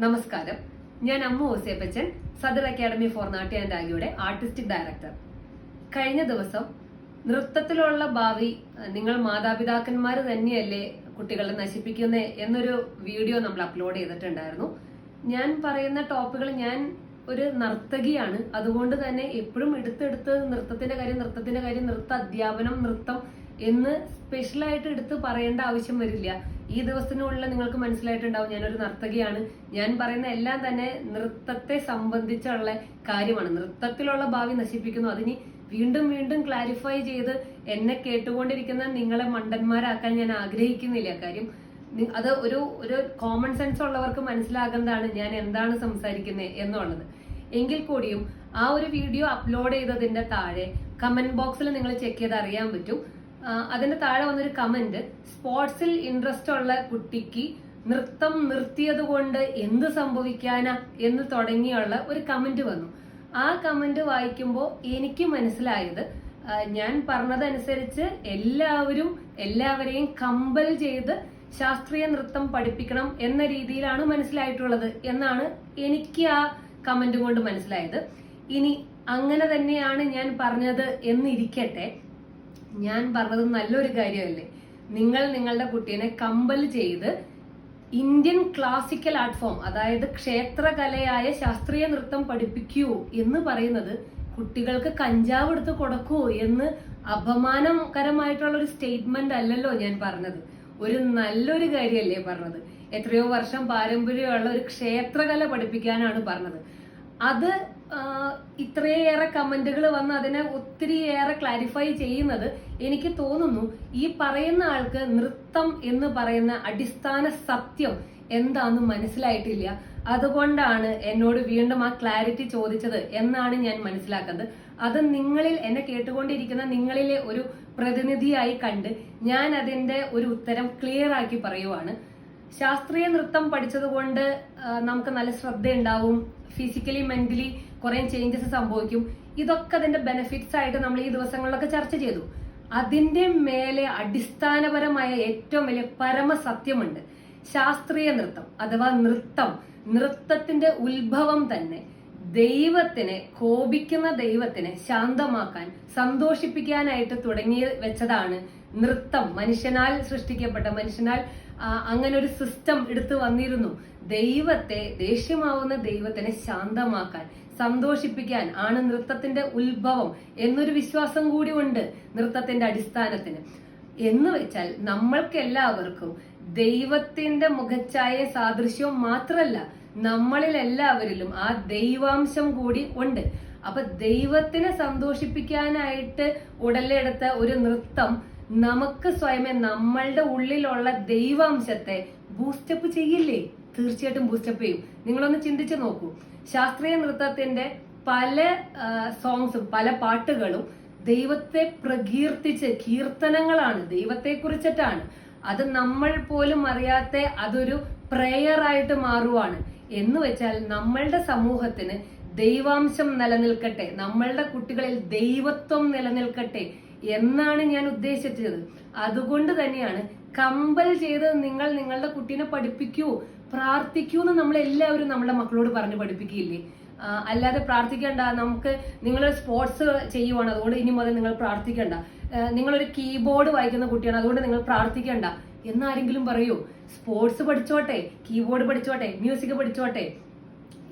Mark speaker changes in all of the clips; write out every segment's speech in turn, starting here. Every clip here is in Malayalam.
Speaker 1: നമസ്കാരം. ഞാൻ അമ്മു ഓസേപ്പച്ചൻ, സദർ അക്കാദമി ഫോർ നാട്യ ആൻഡ് ആഗിയുടെ ആർട്ടിസ്റ്റിക് ഡയറക്ടർ. കഴിഞ്ഞ ദിവസം നൃത്തത്തിലുള്ള ഭാവി നിങ്ങൾ മാതാപിതാക്കന്മാർ തന്നെയല്ലേ കുട്ടികളെ നശിപ്പിക്കുന്നേ എന്നൊരു വീഡിയോ നമ്മൾ അപ്ലോഡ് ചെയ്തിട്ടുണ്ടായിരുന്നു. ഞാൻ പറയുന്ന ടോപ്പിക്കുകൾ, ഞാൻ ഒരു നർത്തകിയാണ്, അതുകൊണ്ട് തന്നെ എപ്പോഴും എടുത്തെടുത്ത് നൃത്തത്തിന്റെ കാര്യം, നൃത്ത അധ്യാപനം, നൃത്തം എന്ന് സ്പെഷ്യലായിട്ട് എടുത്ത് പറയേണ്ട ആവശ്യം വരില്ല. ഈ ദിവസത്തിനുള്ളിൽ നിങ്ങൾക്ക് മനസ്സിലായിട്ടുണ്ടാവും ഞാനൊരു നർത്തകിയാണ്. ഞാൻ പറയുന്ന എല്ലാം തന്നെ നൃത്തത്തെ സംബന്ധിച്ചുള്ള കാര്യമാണ്. നൃത്തത്തിലുള്ള ഭാവി നശിപ്പിക്കുന്നു. അതിനി വീണ്ടും വീണ്ടും ക്ലാരിഫൈ ചെയ്ത് എന്നെ കേട്ടുകൊണ്ടിരിക്കുന്ന നിങ്ങളെ മണ്ടന്മാരാക്കാൻ ഞാൻ ആഗ്രഹിക്കുന്നില്ല. കാര്യം അത് ഒരു കോമൺ സെൻസ് ഉള്ളവർക്ക് മനസ്സിലാകുന്നതാണ് ഞാൻ എന്താണ് സംസാരിക്കുന്നത് എന്നുള്ളത്. എങ്കിൽ കൂടിയും ആ ഒരു വീഡിയോ അപ്ലോഡ് ചെയ്തതിന്റെ താഴെ കമന്റ് ബോക്സിൽ നിങ്ങൾ ചെക്ക് ചെയ്ത് അറിയാൻ പറ്റും. അതിന്റെ താഴെ വന്നൊരു കമന്റ്, സ്പോർട്സിൽ ഇൻട്രസ്റ്റ് ഉള്ള കുട്ടിക്ക് നൃത്തം നിർത്തിയത് കൊണ്ട് എന്ത് സംഭവിക്കാനാ എന്ന് തുടങ്ങിയുള്ള ഒരു കമന്റ് വന്നു. ആ കമന്റ് വായിക്കുമ്പോൾ എനിക്ക് മനസ്സിലായത്, ഞാൻ പറഞ്ഞതനുസരിച്ച് എല്ലാവരെയും കമ്പൽ ചെയ്ത് ശാസ്ത്രീയ നൃത്തം പഠിപ്പിക്കണം എന്ന രീതിയിലാണ് മനസ്സിലായിട്ടുള്ളത് എന്നാണ് എനിക്ക് ആ കമന്റ് കൊണ്ട് മനസ്സിലായത്. ഇനി അങ്ങനെ തന്നെയാണ് ഞാൻ പറഞ്ഞത് എന്നിരിക്കട്ടെ, ഞാൻ പറഞ്ഞത് നല്ലൊരു കാര്യമല്ലേ? നിങ്ങൾ നിങ്ങളുടെ കുട്ടീനെ കമ്പൽ ചെയ്ത് ഇന്ത്യൻ ക്ലാസിക്കൽ ആർട്ട് ഫോം, അതായത് ക്ഷേത്രകലയായ ശാസ്ത്രീയ നൃത്തം പഠിപ്പിക്കൂ എന്ന് പറയുന്നത് കുട്ടികൾക്ക് കഞ്ചാവ് എടുത്ത് കൊടുക്കൂ എന്ന് അപമാനകരമായിട്ടുള്ള ഒരു സ്റ്റേറ്റ്മെന്റ് അല്ലല്ലോ ഞാൻ പറഞ്ഞത്. ഒരു നല്ലൊരു കാര്യമല്ലേ പറഞ്ഞത്? എത്രയോ വർഷം പാരമ്പര്യമുള്ള ഒരു ക്ഷേത്രകല പഠിപ്പിക്കാനാണ് പറഞ്ഞത്. അത് ഇത്രയേറെ കമന്റുകൾ വന്ന് അതിനെ ഒത്തിരിയേറെ ക്ലാരിഫൈ ചെയ്യുന്നത് എനിക്ക് തോന്നുന്നു ഈ പറയുന്ന ആൾക്ക് നൃത്തം എന്ന് പറയുന്ന അടിസ്ഥാന സത്യം എന്താന്ന് മനസ്സിലായിട്ടില്ല. അതുകൊണ്ടാണ് എന്നോട് വീണ്ടും ആ ക്ലാരിറ്റി ചോദിച്ചത് എന്നാണ് ഞാൻ മനസ്സിലാക്കുന്നത്. അത് നിങ്ങളിൽ, എന്നെ കേട്ടുകൊണ്ടിരിക്കുന്ന നിങ്ങളിലെ ഒരു പ്രതിനിധിയായി കണ്ട് ഞാൻ അതിന്റെ ഒരു ഉത്തരം ക്ലിയർ ആക്കി പറയുവാണ്. ശാസ്ത്രീയ നൃത്തം പഠിച്ചതുകൊണ്ട് നമുക്ക് നല്ല ശ്രദ്ധ ഉണ്ടാവും, ഫിസിക്കലി മെന്റലി കുറെ ചേഞ്ചസ് സംഭവിക്കും. ഇതൊക്കെ അതിന്റെ ബെനിഫിറ്റ്സ് ആയിട്ട് നമ്മൾ ഈ ദിവസങ്ങളിലൊക്കെ ചർച്ച ചെയ്തു. അതിന്റെ മേലെ അടിസ്ഥാനപരമായ ഏറ്റവും വലിയ പരമസത്യമുണ്ട്. ശാസ്ത്രീയ നൃത്തം അഥവാ നൃത്തത്തിന്റെ ഉത്ഭവം തന്നെ കോപിക്കുന്ന ദൈവത്തിനെ ശാന്തമാക്കാൻ, സന്തോഷിപ്പിക്കാനായിട്ട് തുടങ്ങി വെച്ചതാണ് നൃത്തം. മനുഷ്യനാൽ സൃഷ്ടിക്കപ്പെട്ട, മനുഷ്യനാൽ അങ്ങനെ ഒരു സിസ്റ്റം എടുത്തു വന്നിരുന്നു. ദേഷ്യമാവുന്ന ദൈവത്തിനെ ശാന്തമാക്കാൻ, സന്തോഷിപ്പിക്കാൻ ആണ് നൃത്തത്തിന്റെ ഉത്ഭവം എന്നൊരു വിശ്വാസം കൂടി ഉണ്ട് നൃത്തത്തിന്റെ അടിസ്ഥാനത്തിന്. എന്ന് വെച്ചാൽ നമ്മൾക്ക് എല്ലാവർക്കും ദൈവത്തിന്റെ മുഖച്ഛായ സാദൃശ്യവും മാത്രമല്ല, നമ്മളിൽ എല്ലാവരിലും ആ ദൈവാംശം കൂടി ഉണ്ട്. അപ്പൊ ദൈവത്തിനെ സന്തോഷിപ്പിക്കാനായിട്ട് ഉടലെടുത്ത ഒരു നൃത്തം നമുക്ക് സ്വയമേ നമ്മളുടെ ഉള്ളിലുള്ള ദൈവാംശത്തെ ബൂസ്റ്റപ്പ് ചെയ്യില്ലേ? തീർച്ചയായിട്ടും ബൂസ്റ്റപ്പ് ചെയ്യും. നിങ്ങളൊന്ന് ചിന്തിച്ചു നോക്കൂ. ശാസ്ത്രീയ നൃത്തത്തിന്റെ പല സോങ്സും പല പാട്ടുകളും ദൈവത്തെ പ്രകീർത്തിച്ച് കീർത്തനങ്ങളാണ്, ദൈവത്തെ കുറിച്ചിട്ടാണ്. അത് നമ്മൾ പോലും അറിയാത്ത അതൊരു പ്രേയർ ആയിട്ട് മാറുവാണ്. എന്ന് വെച്ചാൽ നമ്മളുടെ സമൂഹത്തിന് ദൈവാംശം നിലനിൽക്കട്ടെ, നമ്മളുടെ കുട്ടികളിൽ ദൈവത്വം നിലനിൽക്കട്ടെ എന്നാണ് ഞാൻ ഉദ്ദേശിച്ചത്. അതുകൊണ്ട് തന്നെയാണ് കമ്പൽ ചെയ്ത് നിങ്ങൾ നിങ്ങളുടെ കുട്ടീനെ പഠിപ്പിക്കൂ, പ്രാർത്ഥിക്കൂ എന്ന് നമ്മൾ എല്ലാവരും നമ്മുടെ മക്കളോട് പറഞ്ഞ് പഠിപ്പിക്കില്ലേ? അല്ലാതെ പ്രാർത്ഥിക്കണ്ട, നമുക്ക് നിങ്ങൾ സ്പോർട്സ് ചെയ്യുവാണ് അതുകൊണ്ട് ഇനി മുതൽ നിങ്ങൾ പ്രാർത്ഥിക്കണ്ട, നിങ്ങളൊരു കീബോർഡ് വായിക്കുന്ന കുട്ടിയാണ് അതുകൊണ്ട് നിങ്ങൾ പ്രാർത്ഥിക്കണ്ട എന്നാരെങ്കിലും പറയൂ? സ്പോർട്സ് പഠിച്ചോട്ടെ, കീബോർഡ് പഠിച്ചോട്ടെ, മ്യൂസിക് പഠിച്ചോട്ടെ,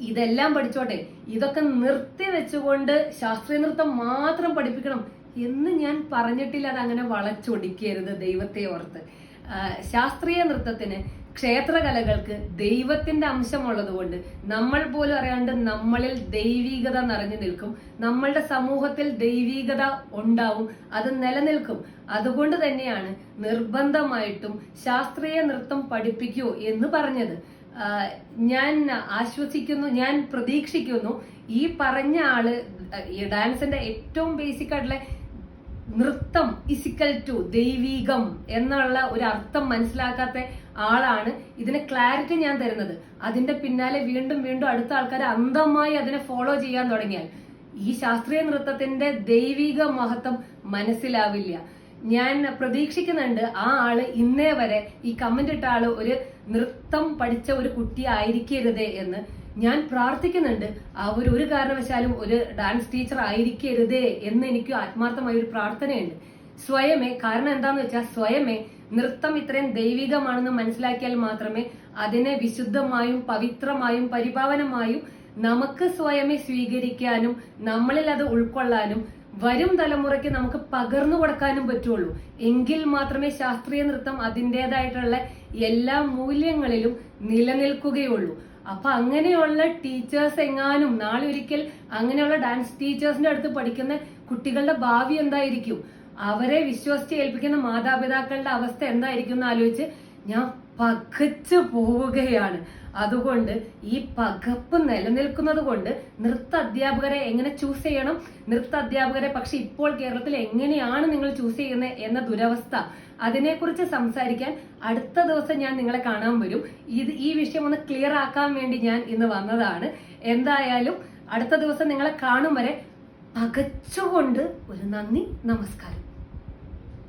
Speaker 1: ഇതെല്ലാം പഠിച്ചോട്ടെ, ഇതൊക്കെ നിർത്തി വെച്ചുകൊണ്ട് ശാസ്ത്രീയ നൃത്തം മാത്രം പഠിപ്പിക്കണം എന്ന് ഞാൻ പറഞ്ഞിട്ടില്ല. അതങ്ങനെ വളച്ചൊടിക്കരുത് ദൈവത്തെ ഓർത്ത്. ശാസ്ത്രീയ നൃത്തത്തിന്, ക്ഷേത്രകലകൾക്ക് ദൈവത്തിന്റെ അംശമുള്ളത് കൊണ്ട് നമ്മൾ പോലും അറിയാണ്ട് നമ്മളിൽ ദൈവീകത നിറഞ്ഞു നിൽക്കും. നമ്മളുടെ സമൂഹത്തിൽ ദൈവീകത ഉണ്ടാവും, അത് നിലനിൽക്കും. അതുകൊണ്ട് തന്നെയാണ് നിർബന്ധമായിട്ടും ശാസ്ത്രീയ നൃത്തം പഠിപ്പിക്കൂ എന്ന് പറഞ്ഞത്. ഞാൻ ആശ്വസിക്കുന്നു, ഞാൻ പ്രതീക്ഷിക്കുന്നു ഈ പറഞ്ഞ ആള് ഈ ഡാൻസിന്റെ ഏറ്റവും ബേസിക് ആയിട്ടുള്ള നൃത്തം ഇസിക്കൽ ടു ദൈവീകം എന്നുള്ള ഒരു അർത്ഥം മനസ്സിലാക്കാത്ത ആളാണ് ഇതിന് ക്ലാരിറ്റി ഞാൻ തരുന്നത്. അതിന്റെ പിന്നാലെ വീണ്ടും വീണ്ടും അടുത്ത ആൾക്കാർ അന്ധമായി അതിനെ ഫോളോ ചെയ്യാൻ തുടങ്ങിയാൽ ഈ ശാസ്ത്രീയ നൃത്തത്തിന്റെ ദൈവിക മഹത്വം മനസ്സിലാവില്ല. ഞാൻ പ്രതീക്ഷിക്കുന്നുണ്ട് ആ ആള് ഇന്നേ വരെ ഈ കമന്റ് ഇട്ട ആള് ഒരു നൃത്തം പഠിച്ച ഒരു കുട്ടി ആയിരിക്കരുതേ എന്ന് ഞാൻ പ്രാർത്ഥിക്കുന്നുണ്ട്. അവർ ഒരു കാരണവശാലും ഒരു ഡാൻസ് ടീച്ചർ ആയിരിക്കരുതേ എന്ന് എനിക്ക് ആത്മാർത്ഥമായ ഒരു പ്രാർത്ഥനയുണ്ട്. സ്വയമേ, കാരണം എന്താന്ന് വെച്ചാൽ സ്വയമേ നൃത്തം ഇത്രയും ദൈവികമാണെന്ന് മനസ്സിലാക്കിയാൽ മാത്രമേ അതിനെ വിശുദ്ധമായും പവിത്രമായും പരിപാവനമായും നമുക്ക് സ്വയമേ സ്വീകരിക്കാനും നമ്മളിൽ അത് ഉൾക്കൊള്ളാനും വരും തലമുറയ്ക്ക് നമുക്ക് പകർന്നു കൊടുക്കാനും പറ്റുള്ളൂ. എങ്കിൽ മാത്രമേ ശാസ്ത്രീയ നൃത്തം അതിൻ്റെതായിട്ടുള്ള എല്ലാ മൂല്യങ്ങളിലും നിലനിൽക്കുകയുള്ളൂ. അപ്പൊ അങ്ങനെയുള്ള ടീച്ചേഴ്സ് എങ്ങാനും നാളെ ഒരിക്കൽ അങ്ങനെയുള്ള ഡാൻസ് ടീച്ചേഴ്സിന്റെ അടുത്ത് പഠിക്കുന്ന കുട്ടികളുടെ ഭാവി എന്തായിരിക്കും, അവരെ വിശ്വസിച്ച് ഏൽപ്പിക്കുന്ന മാതാപിതാക്കളുടെ അവസ്ഥ എന്തായിരിക്കും എന്ന് ആലോചിച്ച് ഞാൻ പകച്ചു പോവുകയാണ്. അതുകൊണ്ട് ഈ പകപ്പ് നിലനിൽക്കുന്നത് കൊണ്ട് നൃത്ത അധ്യാപകരെ എങ്ങനെ ചൂസ് ചെയ്യണം, നൃത്ത അധ്യാപകരെ പക്ഷെ ഇപ്പോൾ കേരളത്തിൽ എങ്ങനെയാണ് നിങ്ങൾ ചൂസ് ചെയ്യുന്നത് എന്ന ദുരവസ്ഥ, അതിനെക്കുറിച്ച് സംസാരിക്കാൻ അടുത്ത ദിവസം ഞാൻ നിങ്ങളെ കാണാൻ വരും. ഈ വിഷയം ഒന്ന് ക്ലിയർ ആക്കാൻ വേണ്ടി ഞാൻ ഇന്ന് വന്നതാണ്. എന്തായാലും അടുത്ത ദിവസം നിങ്ങളെ കാണും വരെ പകച്ചുകൊണ്ട് ഒരു നന്ദി, നമസ്കാരം.